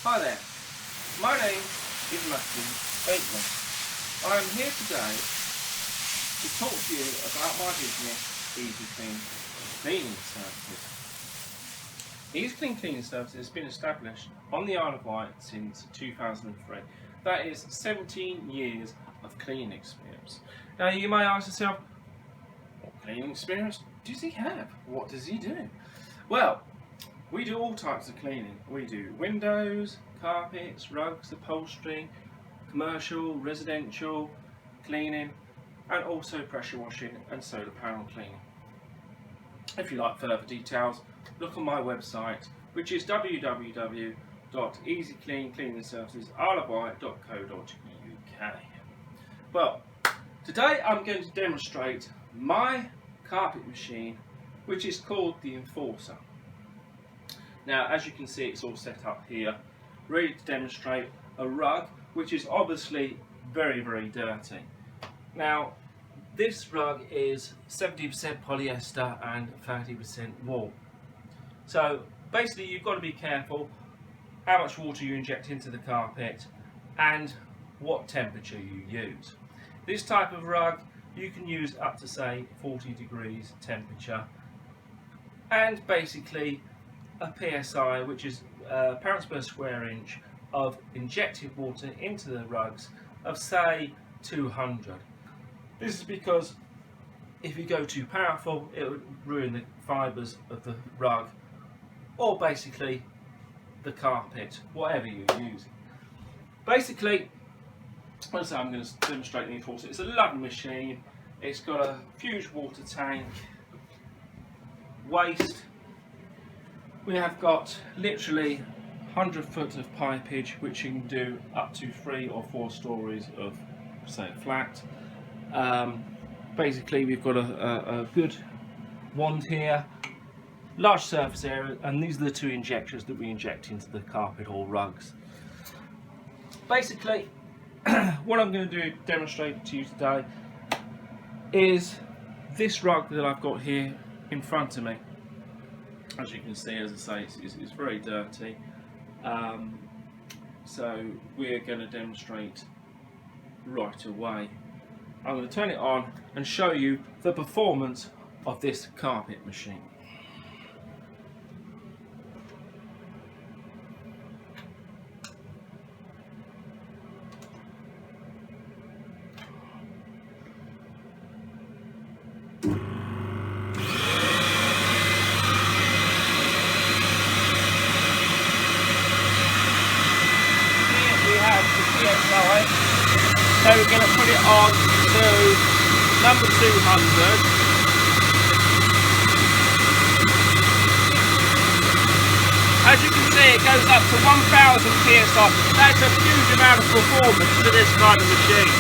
Hi there, my name is EASYCLEAN. I am here today to talk to you about my business, EASYCLEAN Cleaning Services. EASYCLEAN Cleaning Services has been established on the Isle of Wight since 2003. That is 17 years of cleaning experience. Now you may ask yourself, what cleaning experience does he have? What does he do? Well, we do all types of cleaning. We do windows, carpets, rugs, upholstery, commercial, residential cleaning, and also pressure washing and solar panel cleaning. If you like further details, look on my website, which is www.easycleancleaningservices.co.uk. Well, today I'm going to demonstrate my carpet machine, which is called the Enforcer. Now, as you can see, it's all set up here, ready to demonstrate a rug, which is obviously very, very dirty. Now, this rug is 70% polyester and 30% wool. So basically, you've got to be careful how much water you inject into the carpet and what temperature you use. This type of rug, you can use up to say 40 degrees temperature, and basically a PSI, which is pounds per square inch of injected water into the rugs of say 200. This is because if you go too powerful, it would ruin the fibres of the rug, or basically the carpet, whatever you're using. Basically, as I'm going to demonstrate the Enforcer. It's a lovely machine. It's got a huge water tank, waste. We have got literally 100 foot of pipage, which you can do up to 3 or 4 stories of, say, flat. Basically, we've got a good wand here, large surface area, and these are the 2 injectors that we inject into the carpet or rugs. Basically, what I'm going to demonstrate to you today is this rug that I've got here in front of me. As you can see, as I say, it's very dirty. So we're going to demonstrate right away. I'm going to turn it on and show you the performance of this carpet machine. So we're going to put it on to number 200. As you can see, it goes up to 1000 psi. That's a huge amount of performance for this kind of machine.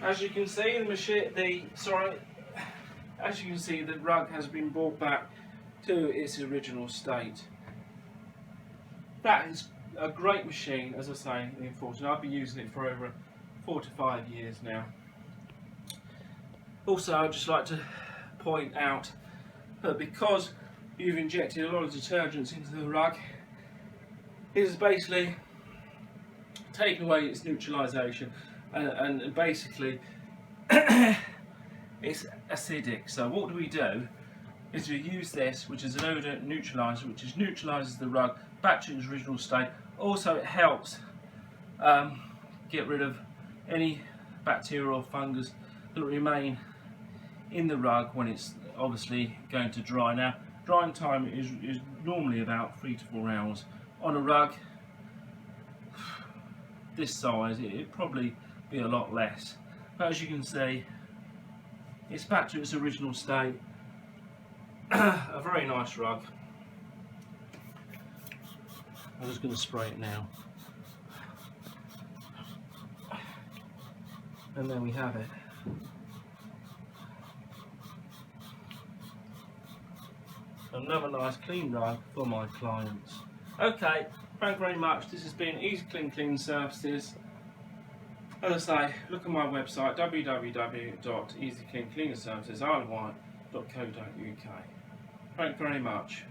As you can see, as you can see, the rug has been brought back to its original state. That is a great machine, as I say, the Enforcer. I've been using it for over 4 to 5 years now. Also, I'd just like to point out that because you've injected a lot of detergents into the rug, it is basically taken away its neutralisation, and basically it's acidic. So what we do is we use this, which is an odour neutraliser, which neutralises the rug back to its original state. Also, it helps get rid of any bacteria or fungus that remain in the rug when it's obviously going to dry. Now, drying time is normally about 3 to 4 hours. On a rug this size, it'd probably be a lot less. But as you can see, it's back to its original state. A very nice rug. I'm just going to spray it now. And there we have it. Another nice clean rug for my clients. Okay, thank you very much. This has been EASYCLEAN Cleaning Services. As I say, look at my website www.easycleancleaningservices.co.uk. Thank you very much.